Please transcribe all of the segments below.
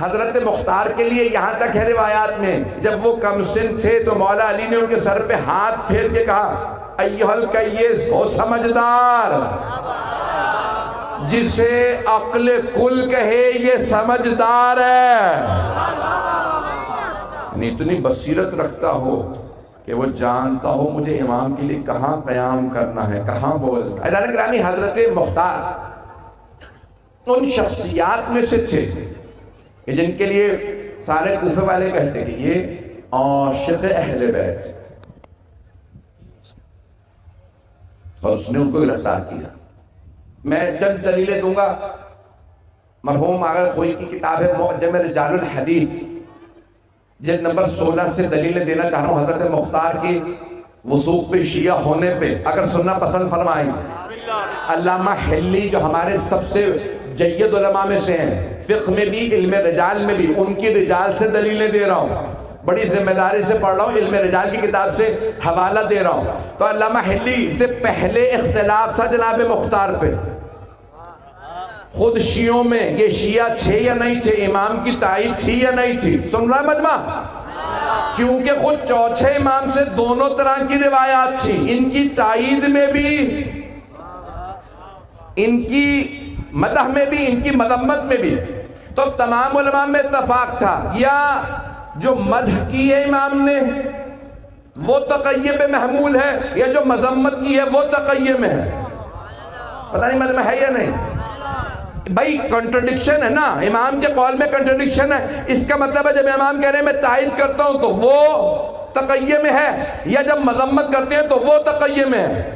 حضرت مختار کے لیے یہاں تک ہے روایات میں، جب وہ کم سن تھے تو مولا علی نے ان کے سر پہ ہاتھ پھیر کے کہا ایھا الکیس، ہو سمجھدار، جسے عقل کل کہے یہ سمجھدار ہے، یعنی اتنی بصیرت رکھتا ہو کہ وہ جانتا ہو مجھے امام کے لیے کہاں قیام کرنا ہے، کہاں بولنا ہے۔ عزیزان گرامی، حضرت مختار ان شخصیات میں سے تھے کہ جن کے لیے سارے کوفے والے کہتے کہ یہ عاشق اہل بیت، اور اس نے ان کو گرفتار کیا۔ میں چند دلیلیں دوں گا، مرحوم آغا خوئی کی کتاب ہے معجم رجال الحدیث، جلد نمبر 16 سے دلیلیں دینا چاہ رہا ہوں حضرت مختار کی وثوق پہ شیعہ ہونے پہ، اگر سننا پسند فرمائیں۔ علامہ حلی جو ہمارے سب سے جید علماء میں سے ہیں، فقہ میں بھی علم رجال میں بھی، ان کی رجال سے دلیلیں دے رہا ہوں، بڑی ذمہ داری سے پڑھ رہا ہوں، علم رجال کی کتاب سے حوالہ دے رہا ہوں۔ تو علامہ حلی سے پہلے اختلاف تھا جناب مختار پہ، خود شیعوں میں یہ شیعہ تھے یا نہیں تھے، امام کی تائید تھی یا نہیں تھی، سن رہا ہے مجمع؟ کیونکہ خود چوتھے امام سے دونوں طرح کی روایات تھی، ان کی تائید میں بھی، ان کی مدح میں بھی، ان کی مذمت میں بھی۔ تو تمام علماء میں اتفاق تھا، یا جو مدح کی ہے امام نے وہ تقیہ پہ محمول ہے، یا جو مذمت کی ہے وہ تقیہ میں ہے۔ پتہ نہیں مجمع ہے یا نہیں؟ بھائی کنٹرڈکشن ہے نا، امام کے قول میں کنٹرڈکشن ہے، اس کا مطلب ہے جب امام کہہ رہے ہیں میں تائید کرتا ہوں تو وہ تقیہ میں ہے، یا جب مذمت کرتے ہیں تو وہ تقیہ میں ہے۔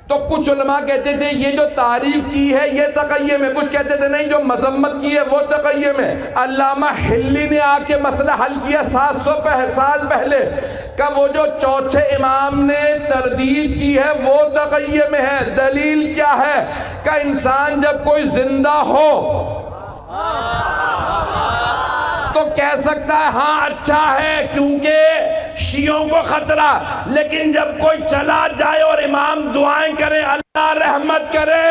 تو کچھ علماء کہتے تھے یہ جو تعریف کی ہے یہ تقیہ میں، کچھ کہتے تھے نہیں جو مذمت کی ہے وہ تقیہ میں۔ علامہ حلی نے آ کے مسئلہ حل کیا 700 سال پہلے، کہ وہ جو چوتھے امام نے تردید کی ہے وہ تقیہ میں ہے۔ دلیل کیا ہے؟ کہ انسان جب کوئی زندہ ہو تو کہہ سکتا ہے ہاں اچھا ہے کیونکہ شیعوں کو خطرہ، لیکن جب کوئی چلا جائے اور امام دعائیں کرے اللہ رحمت کرے،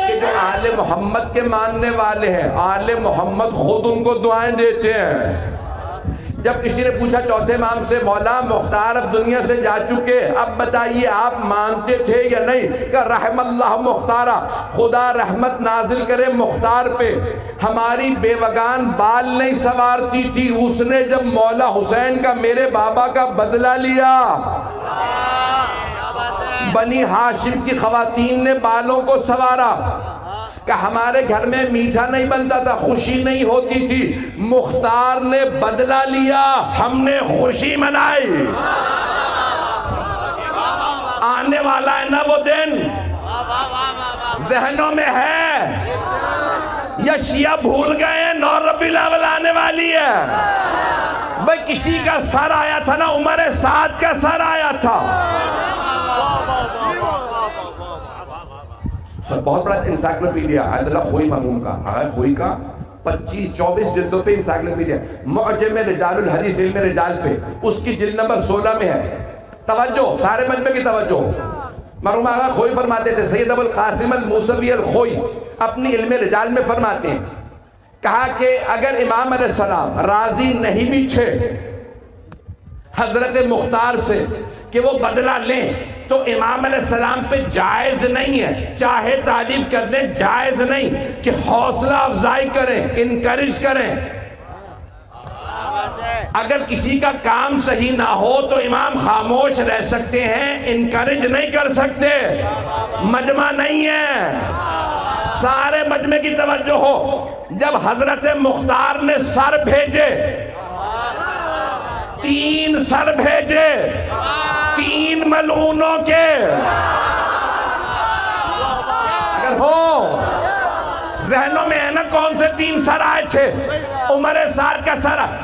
کہ جو آل محمد کے ماننے والے ہیں، آل محمد خود ان کو دعائیں دیتے ہیں۔ جب کسی نے پوچھا چوتھے امام سے مولا مختار اب دنیا سے جا چکے، اب بتائیے آپ مانتے تھے یا نہیں؟ کہ رحم اللہ مختارہ، خدا رحمت نازل کرے مختار پہ، ہماری بیوگان بال نہیں سنوارتی تھی، اس نے جب مولا حسین کا میرے بابا کا بدلہ لیا، بنی ہاشم کی خواتین نے بالوں کو سنوارا، کہ ہمارے گھر میں میٹھا نہیں بنتا تھا، خوشی نہیں ہوتی تھی، مختار نے بدلہ لیا، ہم نے خوشی منائی۔ آنے والا ہے نا وہ دن، ذہنوں میں ہے یا شیعہ بھول گئے ہیں 9 ربیع الاول آنے والی ہے؟ بھئی کسی کا سر آیا تھا نا، عمر سعد کا سر آیا تھا، بہت بڑا انسائکلوپیڈیا عبد اللہ خوئی مرحوم کا، آغا خوئی کا 25-24 جلدوں پہ انسائکلوپیڈیا، معجم رجال الحدیث علم رجال پہ، اس کی جلد نمبر 16 میں ہے۔ توجہ، سارے مجمع کی توجہ۔ مرحوم آغا خوئی فرماتے تھے، سید ابو القاسم الموسوی الخوئی اپنی علم رجال میں فرماتے ہیں، کہا کہ اگر امام علیہ السلام راضی نہیں بھی تھے حضرت مختار سے کہ وہ بدلہ لیں، تو امام علیہ السلام پہ جائز نہیں ہے، چاہے تعریف کر دیں جائز نہیں کہ حوصلہ افزائی کریں، انکریج کریں۔ اگر کسی کا کام صحیح نہ ہو تو امام خاموش رہ سکتے ہیں، انکریج نہیں کر سکتے، مجمع نہیں ہے۔ سارے مجمع کی توجہ ہو، جب حضرت مختار نے سر بھیجے، 3 سر بھیجے 3 ملعونوں کے، اگر ہو ذہنوں میں ہے نا کون سے 3 سر آئے تھے؟ عمر سعد کا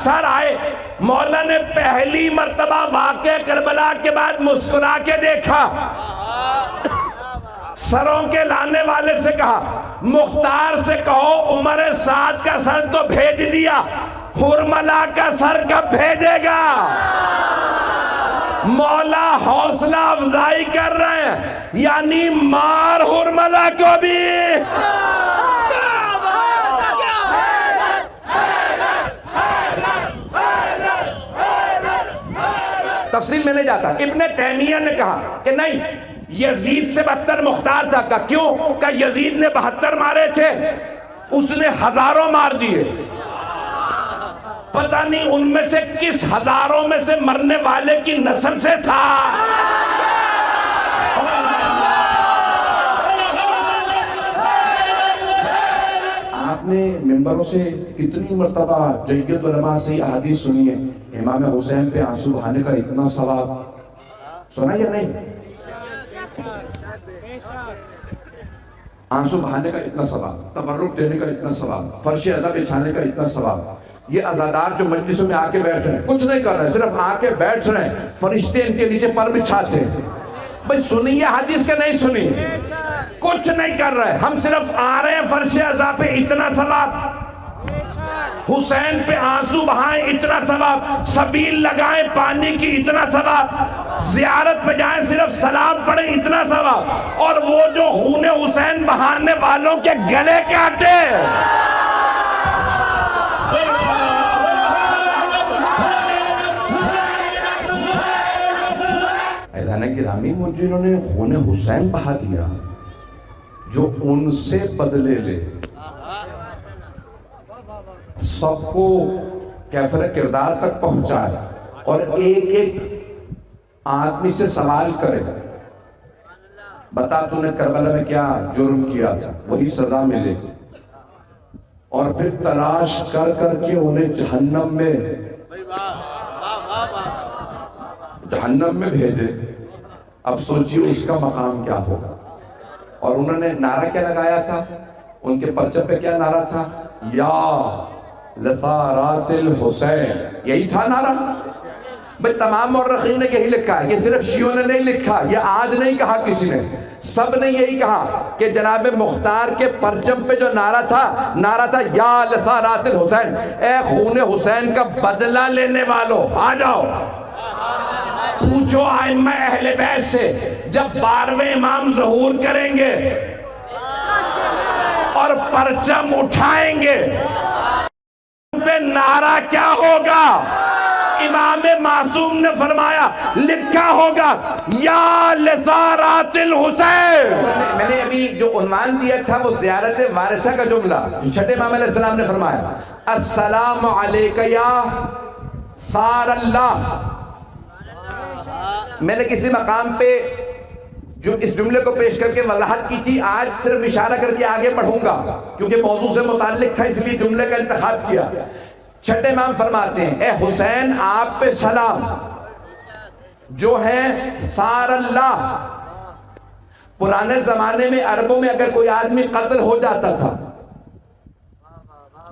سر آئے، مولا نے پہلی مرتبہ واقعہ کربلا کے بعد مسکرا کے دیکھا، سروں کے لانے والے سے کہا مختار سے کہو عمر سعد کا سر تو بھیج دیا، حرملہ کا سر کب بھیجے گا؟ مولا حوصلہ افزائی کر رہے ہیں، یعنی مار حرملہ کو بھی۔ تفصیل میں نہیں جاتا، ابن تیمیہ نے کہا کہ نہیں، یزید سے بدتر مختار تھا۔ کہ کیوں؟ کہ یزید نے 72 مارے تھے، اس نے ہزاروں مار دیے، پتہ نہیں ان میں سے کس ہزاروں میں سے مرنے والے کی نسل سے تھا۔ آپ نے ممبروں سے کتنی مرتبہ جید علماء سے احادیث سنی ہے، امام حسین پہ آنسو بہانے کا اتنا ثواب، سنا یا نہیں؟ آنسو بہانے کا اتنا ثواب، تبرک دینے کا اتنا ثواب، فرش عزا بچھانے کا اتنا ثواب۔ یہ عزادار جو مجلسوں میں آ کے بیٹھ رہے ہیں، کچھ نہیں کر رہے، صرف آ کے بیٹھ رہے ہیں، فرشتے ان کے نیچے پر بچھاتے ہیں۔ بھئی سنی یہ حدیث کے نہیں سنی، کچھ نہیں کر رہے، ہم صرف آ رہے ہیں فرش عزا پہ اتنا ثواب، حسین پہ آنسو بہائیں اتنا ثواب، سبیل لگائیں پانی کی اتنا ثواب، زیارت پہ جائیں صرف سلام پڑھیں اتنا ثواب، اور وہ جو خون حسین بہانے والوں کے گلے کاٹے۔ ایذان گرامی، وہ جنہوں نے خون حسین بہا دیا، جو ان سے بدلے لے، سب کو کیفر کردار تک پہنچائے، اور ایک ایک آدمی سے سوال کرے، بتا تو نے کربلا میں کیا جرم کیا تھا، وہی سزا ملے گی، اور پھر تلاش کر کر کے انہیں جہنم میں بھیجے۔ اب سوچیے اس کا مقام کیا ہوگا۔ اور انہوں نے نعرہ کیا لگایا تھا؟ ان کے پرچم پہ کیا نعرہ تھا؟ یا لثارات الحسین، یہی تھا نعرہ۔ بھئی تمام مورخین نے یہی لکھا ہے، یہ صرف شیعوں نے نہیں لکھا، یہ آج نہیں کہا کسی نے، سب نے یہی کہا کہ جناب مختار کے پرچم پہ جو نعرہ تھا یا لثارات الحسین، اے خون حسین کا بدلہ لینے والوں آ جاؤ۔ پوچھو ائمہ اہل بیت سے، جب 12ویں امام ظہور کریں گے اور پرچم اٹھائیں گے پہ نعرہ کیا ہوگا؟ امام معصوم نے فرمایا، لکھا ہوگا یا لثارات الحسین۔ میں نے ابھی جو عنوان دیا تھا وہ زیارت وارثہ کا جملہ، جو چھٹے امام علیہ السلام نے فرمایا، السلام علیکہ یا ثار اللہ۔ میں نے کسی مقام پہ جو اس جملے کو پیش کر کے وضاحت کی تھی، آج صرف اشارہ کر کے آگے بڑھوں گا کیونکہ موضوع سے متعلق تھا، اس لیے جملے کا انتخاب کیا۔ چھٹے امام فرماتے ہیں، اے حسین آپ پہ سلام، جو ہے ثار اللہ۔ پرانے زمانے میں عربوں میں اگر کوئی آدمی قتل ہو جاتا تھا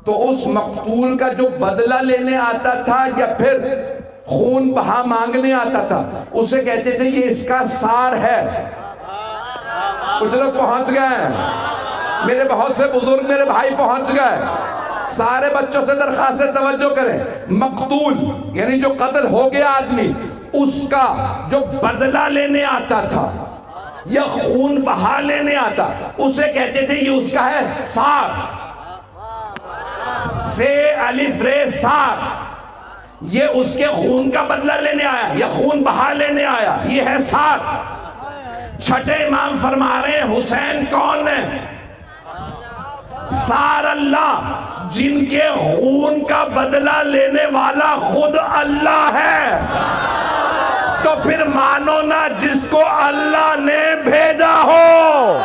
تو اس مقتول کا جو بدلہ لینے آتا تھا یا پھر خون بہا مانگنے آتا تھا، اسے کہتے تھے یہ اس کا سار ہے۔ کچھ لوگ پہنچ گئے، میرے بہت سے بزرگ میرے بھائی پہنچ گئے۔ سارے بچوں سے درخواست توجہ کریں، مقتول یعنی جو قتل ہو گیا آدمی، اس کا جو بدلہ لینے آتا تھا یا خون بہا لینے آتا، اسے کہتے تھے یہ اس کا ہے سار، سے الف رے سار، یہ اس کے خون کا بدلہ لینے آیا یا خون بہا لینے آیا، یہ ہے سار۔ چھٹے امام فرما رہے ہیں حسین کون ہے؟ ثار اللہ، جن کے خون کا بدلہ لینے والا خود اللہ ہے۔ تو پھر مانو نا جس کو اللہ نے بھیجا ہو۔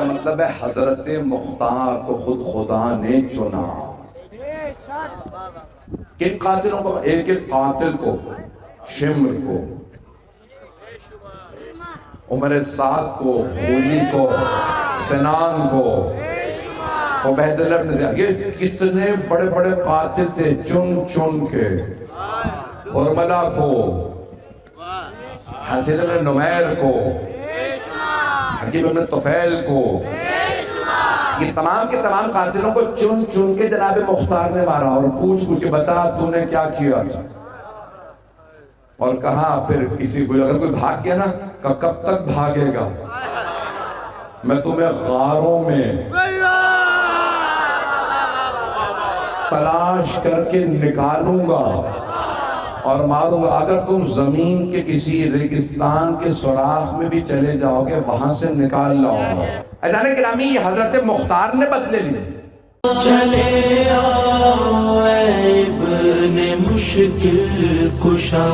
مطلب ہے حضرت مختار کو خود خدا نے چنا۔ کن قاتلوں کو؟ ایک ایک قاتل کو، شمر کو، عمر سعد کو، خولی کو، سنان کو، عبید اللہ بن زیاد، یہ کتنے بڑے بڑے قاتل تھے، چن چن کے، حرملہ کو، حسین بن نمیر کو، حکیم ابن طفیل کو، یہ تمام کے تمام قاتلوں کو چن چن کے جناب مختار نے مارا اور پوچھ پوچھ کے بتا تو نے کیا کیا تھا. اور کہا پھر کسی کو اگر کوئی بھاگ گیا نا کہا کب تک بھاگے گا، میں تمہیں غاروں میں تلاش کر کے نکالوں گا اور ماروں گا. اگر تم زمین کے کسی ریگستان کے سوراخ میں بھی چلے جاؤ گے وہاں سے نکال لاؤں گا. عزیزان گرامی یہ حضرت مختار نے بدلے لی. چلے آؤ اے ابن مشکل کشا.